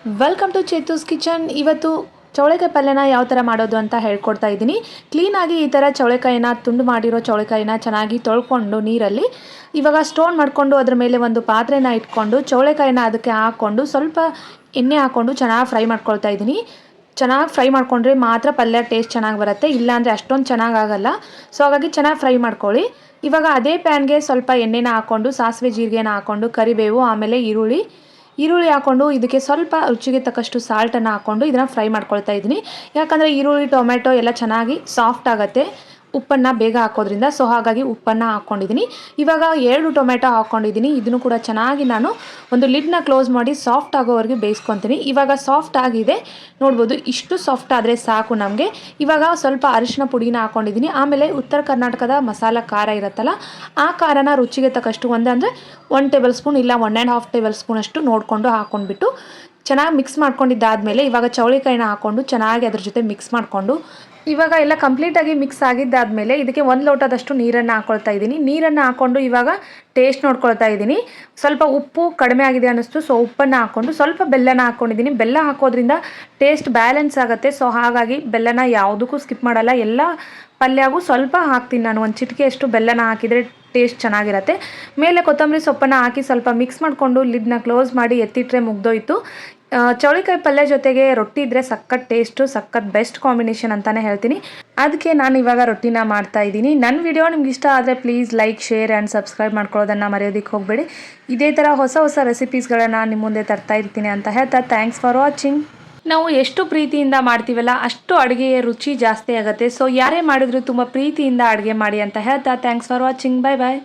Welcome to ಚೇತೂಸ್ kitchen. ಇವತ್ತು ಚೌಳೆಕಾಯಿ ಪಲ್ಯನ ಯಾವ ಥರ ಮಾಡೋದು ಅಂತ ಹೇಳ್ಕೊಡ್ತಾ ಇದ್ದೀನಿ. ಕ್ಲೀನಾಗಿ ಈ ಥರ ಚೌಳೆಕಾಯಿನ ತುಂಡು ಮಾಡಿರೋ ಚೌಳೆಕಾಯಿನ ಚೆನ್ನಾಗಿ ತೊಳ್ಕೊಂಡು ನೀರಲ್ಲಿ ಇವಾಗ ಸ್ಟೋನ್ ಮಾಡಿಕೊಂಡು ಅದ್ರ ಮೇಲೆ ಒಂದು ಪಾತ್ರೆನ ಇಟ್ಕೊಂಡು ಚೌಳೆಕಾಯಿನ ಅದಕ್ಕೆ ಹಾಕ್ಕೊಂಡು ಸ್ವಲ್ಪ ಎಣ್ಣೆ ಹಾಕ್ಕೊಂಡು ಚೆನ್ನಾಗಿ ಫ್ರೈ ಮಾಡ್ಕೊಳ್ತಾ ಇದ್ದೀನಿ. ಚೆನ್ನಾಗಿ ಫ್ರೈ ಮಾಡ್ಕೊಂಡ್ರೆ ಮಾತ್ರ ಪಲ್ಯ ಟೇಸ್ಟ್ ಚೆನ್ನಾಗಿ ಬರುತ್ತೆ, ಇಲ್ಲಾಂದರೆ ಅಷ್ಟೊಂದು ಚೆನ್ನಾಗಾಗಲ್ಲ. ಸೊ ಹಾಗಾಗಿ ಚೆನ್ನಾಗಿ ಫ್ರೈ ಮಾಡ್ಕೊಳ್ಳಿ. ಇವಾಗ ಅದೇ ಪ್ಯಾನ್ಗೆ ಸ್ವಲ್ಪ ಎಣ್ಣೆನ ಹಾಕ್ಕೊಂಡು ಸಾಸಿವೆ ಜೀರಿಗೆನ ಹಾಕ್ಕೊಂಡು ಕರಿಬೇವು ಆಮೇಲೆ ಈರುಳ್ಳಿ ಹಾಕ್ಕೊಂಡು ಇದಕ್ಕೆ ಸ್ವಲ್ಪ ರುಚಿಗೆ ತಕ್ಕಷ್ಟು ಸಾಲ್ಟನ್ನು ಹಾಕ್ಕೊಂಡು ಇದನ್ನು ಫ್ರೈ ಮಾಡ್ಕೊಳ್ತಾ ಇದ್ದೀನಿ. ಯಾಕಂದರೆ ಈರುಳ್ಳಿ ಟೊಮೆಟೊ ಎಲ್ಲ ಚೆನ್ನಾಗಿ ಸಾಫ್ಟ್ ಆಗುತ್ತೆ ಉಪ್ಪನ್ನು ಬೇಗ ಹಾಕೋದ್ರಿಂದ. ಸೊ ಹಾಗಾಗಿ ಉಪ್ಪನ್ನು ಹಾಕ್ಕೊಂಡಿದ್ದೀನಿ. ಇವಾಗ 2 ಟೊಮೆಟೊ ಹಾಕ್ಕೊಂಡಿದ್ದೀನಿ. ಇದನ್ನು ಕೂಡ ಚೆನ್ನಾಗಿ ನಾನು ಒಂದು ಲಿಡ್ನ ಕ್ಲೋಸ್ ಮಾಡಿ ಸಾಫ್ಟ್ ಆಗೋವರೆಗೆ ಬೇಯಿಸ್ಕೊತೀನಿ. ಇವಾಗ ಸಾಫ್ಟ್ ಆಗಿದೆ ನೋಡ್ಬೋದು, ಇಷ್ಟು ಸಾಫ್ಟ್ ಆದರೆ ಸಾಕು ನಮಗೆ. ಇವಾಗ ಸ್ವಲ್ಪ ಅರಿಶಿನ ಪುಡಿನ ಹಾಕ್ಕೊಂಡಿದ್ದೀನಿ. ಆಮೇಲೆ ಉತ್ತರ ಕರ್ನಾಟಕದ ಮಸಾಲ ಖಾರ ಇರುತ್ತಲ್ಲ, ಆ ಖಾರನ ರುಚಿಗೆ ತಕ್ಕಷ್ಟು ಒಂದಂದರೆ 1 ಟೇಬಲ್ ಸ್ಪೂನ್ ಇಲ್ಲ 1.5 ಟೇಬಲ್ ಸ್ಪೂನ್ ಅಷ್ಟು ನೋಡಿಕೊಂಡು ಹಾಕ್ಕೊಂಡ್ಬಿಟ್ಟು ಚೆನ್ನಾಗಿ ಮಿಕ್ಸ್ ಮಾಡ್ಕೊಂಡಿದ್ದಾದಮೇಲೆ ಇವಾಗ ಚೌಳಿಕಾಯಿನ ಹಾಕ್ಕೊಂಡು ಚೆನ್ನಾಗಿ ಅದ್ರ ಜೊತೆ ಮಿಕ್ಸ್ ಮಾಡಿಕೊಂಡು ಇವಾಗ ಎಲ್ಲ ಕಂಪ್ಲೀಟಾಗಿ ಮಿಕ್ಸ್ ಆಗಿದ್ದಾದಮೇಲೆ ಇದಕ್ಕೆ 1 ಲೋಟದಷ್ಟು ನೀರನ್ನು ಹಾಕ್ಕೊಳ್ತಾ ಇದ್ದೀನಿ. ನೀರನ್ನು ಹಾಕ್ಕೊಂಡು ಇವಾಗ ಟೇಸ್ಟ್ ನೋಡ್ಕೊಳ್ತಾ ಇದ್ದೀನಿ. ಸ್ವಲ್ಪ ಉಪ್ಪು ಕಡಿಮೆ ಆಗಿದೆ ಅನ್ನಿಸ್ತು, ಸೊ ಉಪ್ಪನ್ನು ಹಾಕ್ಕೊಂಡು ಸ್ವಲ್ಪ ಬೆಲ್ಲನ ಹಾಕ್ಕೊಂಡಿದ್ದೀನಿ. ಬೆಲ್ಲ ಹಾಕೋದ್ರಿಂದ ಟೇಸ್ಟ್ ಬ್ಯಾಲೆನ್ಸ್ ಆಗುತ್ತೆ. ಸೊ ಹಾಗಾಗಿ ಬೆಲ್ಲನ ಯಾವುದಕ್ಕೂ ಸ್ಕಿಪ್ ಮಾಡಲ್ಲ, ಎಲ್ಲ ಪಲ್ಯಗೂ ಸ್ವಲ್ಪ ಹಾಕ್ತೀನಿ ನಾನು. ಒಂದು ಚಿಟಿಕೆಯಷ್ಟು ಬೆಲ್ಲನ ಹಾಕಿದರೆ ಟೇಸ್ಟ್ ಚೆನ್ನಾಗಿರುತ್ತೆ. ಮೇಲೆ ಕೊತ್ತಂಬರಿ ಸೊಪ್ಪನ್ನು ಹಾಕಿ ಸ್ವಲ್ಪ ಮಿಕ್ಸ್ ಮಾಡಿಕೊಂಡು ಲಿಡ್ನ ಕ್ಲೋಸ್ ಮಾಡಿ ಎತ್ತಿಟ್ರೆ ಮುಗ್ದೋಯ್ತು. ಚೌಳಿಕಾಯಿ ಪಲ್ಯ ಜೊತೆಗೆ ರೊಟ್ಟಿ ಇದ್ದರೆ ಸಖತ್ ಟೇಸ್ಟು, ಸಖತ್ ಬೆಸ್ಟ್ ಕಾಂಬಿನೇಷನ್ ಅಂತಲೇ ಹೇಳ್ತೀನಿ. ಅದಕ್ಕೆ ನಾನು ಇವಾಗ ರೊಟ್ಟಿನ ಮಾಡ್ತಾ ಇದ್ದೀನಿ. ನನ್ನ ವಿಡಿಯೋ ನಿಮ್ಗೆ ಇಷ್ಟ ಆದರೆ please like, share and subscribe ಮಾಡ್ಕೊಳ್ಳೋದನ್ನು ಮರೆಯೋದಕ್ಕೆ ಹೋಗಬೇಡಿ. ಇದೇ ಥರ ಹೊಸ ರೆಸಿಪೀಸ್ಗಳನ್ನು ನಿಮ್ಮ ಮುಂದೆ ತರ್ತಾ ಇರ್ತೀನಿ ಅಂತ ಹೇಳ್ತಾ ಥ್ಯಾಂಕ್ಸ್ ಫಾರ್ ವಾಚಿಂಗ್. ನಾವು ಎಷ್ಟು ಪ್ರೀತಿಯಿಂದ ಮಾಡ್ತೀವಲ್ಲ ಅಷ್ಟು ಅಡುಗೆಯ ರುಚಿ ಜಾಸ್ತಿ ಆಗುತ್ತೆ. ಸೊ ಯಾರೇ ಮಾಡಿದ್ರು ತುಂಬ ಪ್ರೀತಿಯಿಂದ ಅಡುಗೆ ಮಾಡಿ ಅಂತ ಹೇಳ್ತಾ thanks for watching. Bye bye.